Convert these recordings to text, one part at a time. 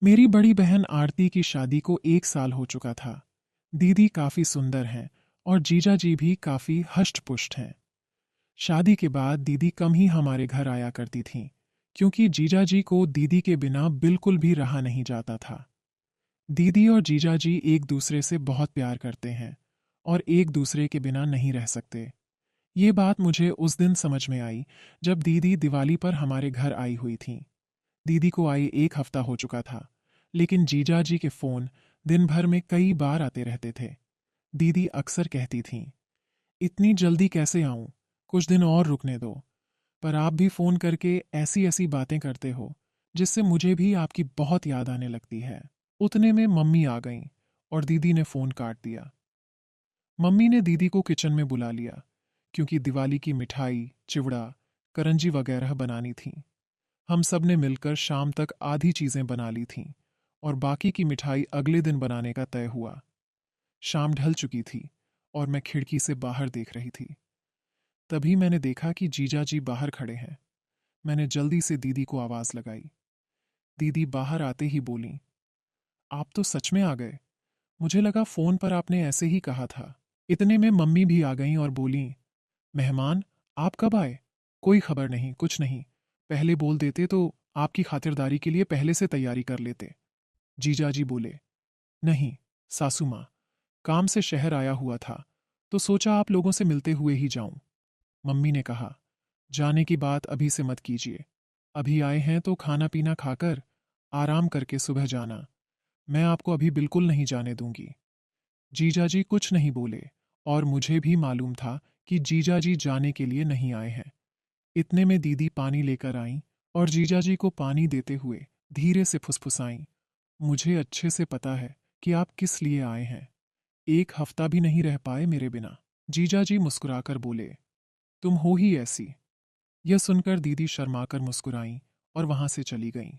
मेरी बड़ी बहन आरती की शादी को 1 साल हो चुका था। दीदी काफी सुंदर हैं और जीजा जी भी काफी हष्ट-पुष्ट हैं। शादी के बाद दीदी कम ही हमारे घर आया करती थीं, क्योंकि जीजा जी को दीदी के बिना बिल्कुल भी रहा नहीं जाता था। दीदी और जीजा जी एक दूसरे से बहुत प्यार करते हैं और एक दूसरे के बिना नहीं रह सकते। ये बात मुझे उस दिन समझ में आई जब दीदी दिवाली पर हमारे घर आई हुई थीं। दीदी को आए 1 हफ्ता हो चुका था, लेकिन जीजा जी के फोन दिन भर में कई बार आते रहते थे। दीदी अक्सर कहती थीं, इतनी जल्दी कैसे आऊं, कुछ दिन और रुकने दो। पर आप भी फोन करके ऐसी ऐसी बातें करते हो जिससे मुझे भी आपकी बहुत याद आने लगती है। उतने में मम्मी आ गईं और दीदी ने फोन काट दिया। मम्मी ने दीदी को किचन में बुला लिया, क्योंकि दिवाली की मिठाई, चिवड़ा, करंजी वगैरह बनानी थी। हम सब ने मिलकर शाम तक आधी चीजें बना ली थीं और बाकी की मिठाई अगले दिन बनाने का तय हुआ। शाम ढल चुकी थी और मैं खिड़की से बाहर देख रही थी। तभी मैंने देखा कि जीजा जी बाहर खड़े हैं। मैंने जल्दी से दीदी को आवाज लगाई। दीदी बाहर आते ही बोली, आप तो सच में आ गए। मुझे लगा फोन पर आपने ऐसे ही कहा था। इतने में मम्मी भी आ गईं और बोली, मेहमान, आप कब आए? कोई खबर नहीं, कुछ नहीं। पहले बोल देते तो आपकी खातिरदारी के लिए पहले से तैयारी कर लेते। जीजाजी बोले, नहीं, सासू माँ, काम से शहर आया हुआ था, तो सोचा आप लोगों से मिलते हुए ही जाऊं। मम्मी ने कहा, जाने की बात अभी से मत कीजिए। अभी आए हैं तो खाना पीना खाकर आराम करके सुबह जाना। मैं आपको अभी बिल्कुल नहीं जाने दूंगी। जीजाजी कुछ नहीं बोले और मुझे भी मालूम था कि जीजाजी जाने के लिए नहीं आए हैं। इतने में दीदी पानी लेकर आईं और जीजाजी को पानी देते हुए धीरे से फुसफुसाईं, मुझे अच्छे से पता है कि आप किस लिए आए हैं। 1 हफ्ता भी नहीं रह पाए मेरे बिना। जीजाजी मुस्कुराकर बोले, तुम हो ही ऐसी। यह सुनकर दीदी शर्माकर मुस्कुराईं और वहां से चली गईं।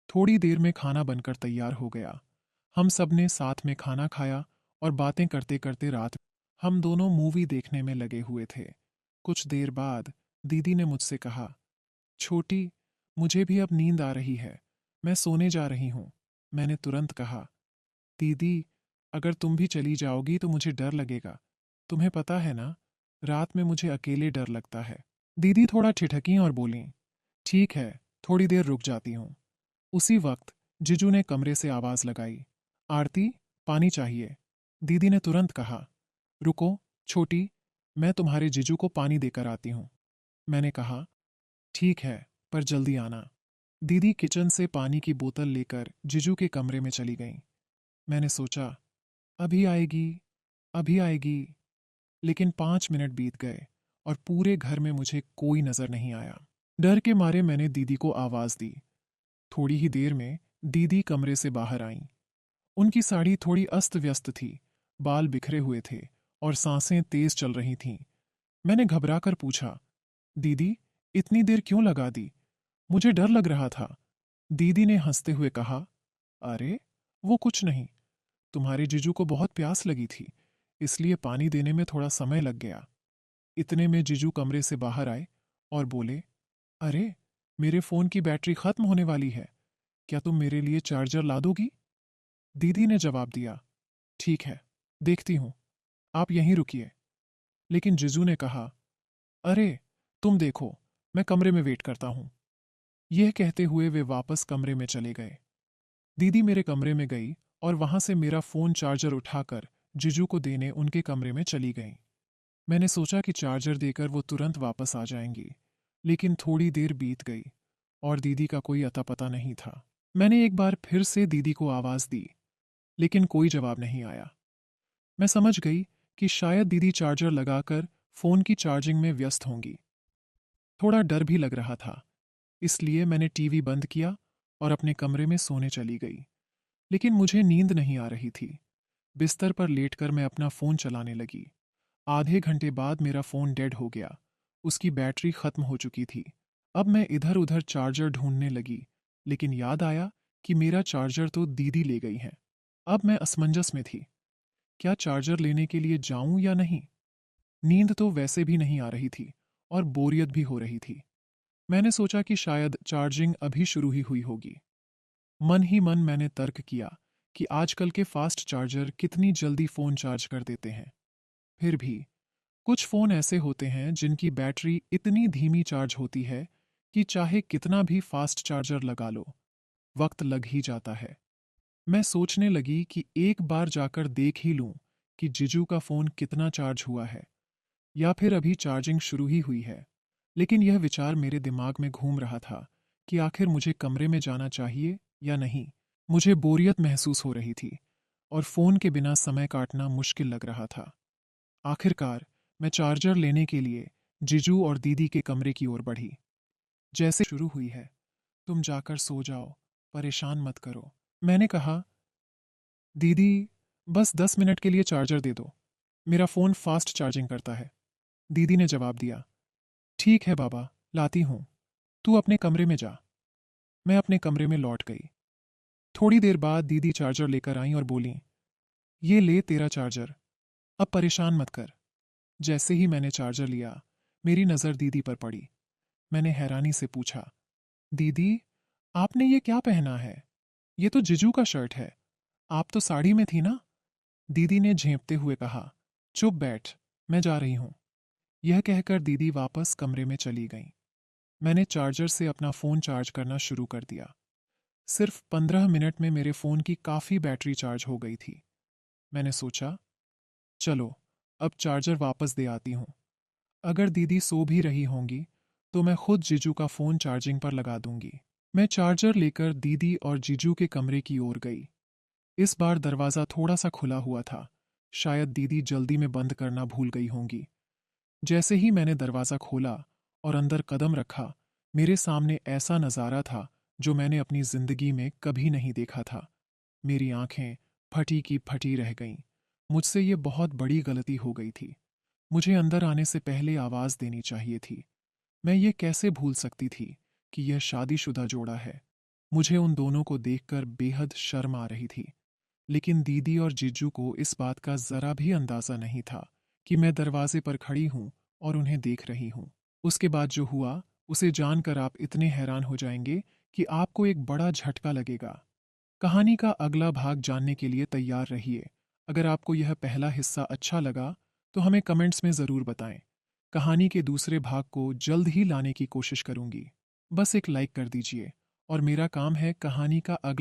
थोड़ी देर में खाना बनकर तैयार हो गया। हम सब ने साथ में खाना खाया और बातें करते करते रात हम दोनों मूवी देखने में लगे हुए थे। कुछ देर बाद दीदी ने मुझसे कहा, छोटी, मुझे भी अब नींद आ रही है, मैं सोने जा रही हूं। मैंने तुरंत कहा, दीदी, अगर तुम भी चली जाओगी तो मुझे डर लगेगा। तुम्हें पता है ना, रात में मुझे अकेले डर लगता है। दीदी थोड़ा ठिठकी और बोली, ठीक है, थोड़ी देर रुक जाती हूं। उसी वक्त जिजू ने कमरे से आवाज लगाई, आरती, पानी चाहिए। दीदी ने तुरंत कहा, रुको, छोटी, मैं तुम्हारे जिजू को पानी देकर आती हूं। मैंने कहा, ठीक है, पर जल्दी आना। दीदी किचन से पानी की बोतल लेकर जिजू के कमरे में चली गईं। मैंने सोचा, अभी आएगी, अभी आएगी। लेकिन 5 मिनट बीत गए और पूरे घर में मुझे कोई नजर नहीं आया। डर के मारे मैंने दीदी को आवाज दी। थोड़ी ही देर में दीदी कमरे से बाहर आईं। उनकी साड़ी थोड़ी अस्त व्यस्त थी, बाल बिखरे हुए थे और सांसें तेज चल रही थीं। मैंने घबराकर पूछा, दीदी, इतनी देर क्यों लगा दी? मुझे डर लग रहा था। दीदी ने हंसते हुए कहा, अरे, वो कुछ नहीं। तुम्हारे जीजू को बहुत प्यास लगी थी, इसलिए पानी देने में थोड़ा समय लग गया। इतने में जीजू कमरे से बाहर आए और बोले, अरे, मेरे फोन की बैटरी खत्म होने वाली है, क्या तुम मेरे लिए चार्जर ला दोगी? दीदी ने जवाब दिया, ठीक है, देखती हूं, आप यहीं रुकिए। लेकिन जीजू ने कहा, अरे, तुम देखो, मैं कमरे में वेट करता हूं। यह कहते हुए वे वापस कमरे में चले गए। दीदी मेरे कमरे में गई और वहां से मेरा फोन चार्जर उठाकर जीजू को देने उनके कमरे में चली गई। मैंने सोचा कि चार्जर देकर वो तुरंत वापस आ जाएंगी, लेकिन थोड़ी देर बीत गई और दीदी का कोई अता पता नहीं था। मैंने एक बार फिर से दीदी को आवाज दी, लेकिन कोई जवाब नहीं आया। मैं समझ गई कि शायद दीदी चार्जर लगाकर फोन की चार्जिंग में व्यस्त होंगी। थोड़ा डर भी लग रहा था, इसलिए मैंने टीवी बंद किया और अपने कमरे में सोने चली गई। लेकिन मुझे नींद नहीं आ रही थी। बिस्तर पर लेटकर मैं अपना फोन चलाने लगी। आधे घंटे बाद मेरा फोन डेड हो गया। उसकी बैटरी खत्म हो चुकी थी। अब मैं इधर उधर चार्जर ढूंढने लगी, लेकिन याद आया कि मेरा चार्जर तो दीदी ले गई हैं। अब मैं असमंजस में थी, क्या चार्जर लेने के लिए जाऊं या नहीं। नींद तो वैसे भी नहीं आ रही थी और बोरियत भी हो रही थी। मैंने सोचा कि शायद चार्जिंग अभी शुरू ही हुई होगी। मन ही मन मैंने तर्क किया कि आजकल के फास्ट चार्जर कितनी जल्दी फ़ोन चार्ज कर देते हैं। फिर भी कुछ फ़ोन ऐसे होते हैं जिनकी बैटरी इतनी धीमी चार्ज होती है कि चाहे कितना भी फास्ट चार्जर लगा लो, वक्त लग ही जाता है। मैं सोचने लगी कि एक बार जाकर देख ही लूं कि जीजू का फ़ोन कितना चार्ज हुआ है, या फिर अभी चार्जिंग शुरू ही हुई है। लेकिन यह विचार मेरे दिमाग में घूम रहा था कि आखिर मुझे कमरे में जाना चाहिए या नहीं। मुझे बोरियत महसूस हो रही थी और फ़ोन के बिना समय काटना मुश्किल लग रहा था। आखिरकार मैं चार्जर लेने के लिए जीजू और दीदी के कमरे की ओर बढ़ी। जैसे शुरू हुई है, तुम जाकर सो जाओ, परेशान मत करो, मैंने कहा। दीदी, बस 10 मिनट के लिए चार्जर दे दो, मेरा फ़ोन फास्ट चार्जिंग करता है। दीदी ने जवाब दिया। ठीक है बाबा, लाती हूँ, तू अपने कमरे में जा। मैं अपने कमरे में लौट गई। थोड़ी देर बाद दीदी चार्जर लेकर आईं और बोलीं, ये ले तेरा चार्जर, अब परेशान मत कर। जैसे ही मैंने चार्जर लिया, मेरी नज़र दीदी पर पड़ी। मैंने हैरानी से पूछा, दीदी, आपने ये क्या पहना है? ये तो जीजू का शर्ट है, आप तो साड़ी में थी ना? दीदी ने झेंपते हुए कहा, चुप बैठ, मैं जा रही हूँ। यह कहकर दीदी वापस कमरे में चली गईं। मैंने चार्जर से अपना फ़ोन चार्ज करना शुरू कर दिया। सिर्फ 15 मिनट में मेरे फ़ोन की काफ़ी बैटरी चार्ज हो गई थी। मैंने सोचा, चलो, अब चार्जर वापस दे आती हूँ। अगर दीदी सो भी रही होंगी, तो मैं खुद जीजू का फ़ोन चार्जिंग पर लगा दूंगी। मैं चार्जर लेकर दीदी और जीजू के कमरे की ओर गई। इस बार दरवाज़ा थोड़ा सा खुला हुआ था। शायद दीदी जल्दी में बंद करना भूल गई होंगी। जैसे ही मैंने दरवाज़ा खोला और अंदर कदम रखा, मेरे सामने ऐसा नज़ारा था जो मैंने अपनी ज़िंदगी में कभी नहीं देखा था। मेरी आंखें फटी की फटी रह गईं। मुझसे ये बहुत बड़ी गलती हो गई थी। मुझे अंदर आने से पहले आवाज़ देनी चाहिए थी। मैं ये कैसे भूल सकती थी कि यह शादीशुदा जोड़ा है। मुझे उन दोनों को देखकर बेहद शर्म आ रही थी। लेकिन दीदी और जीजू को इस बात का जरा भी अंदाजा नहीं था कि मैं दरवाजे पर खड़ी हूं और उन्हें देख रही हूं। उसके बाद जो हुआ, उसे जानकर आप इतने हैरान हो जाएंगे कि आपको एक बड़ा झटका लगेगा। कहानी का अगला भाग जानने के लिए तैयार रहिए। अगर आपको यह पहला हिस्सा अच्छा लगा, तो हमें कमेंट्स में ज़रूर बताएं। कहानी के दूसरे भाग को जल्द ही लाने की कोशिश करूंगी। बस एक लाइक कर दीजिए और मेरा काम है कहानी का अगला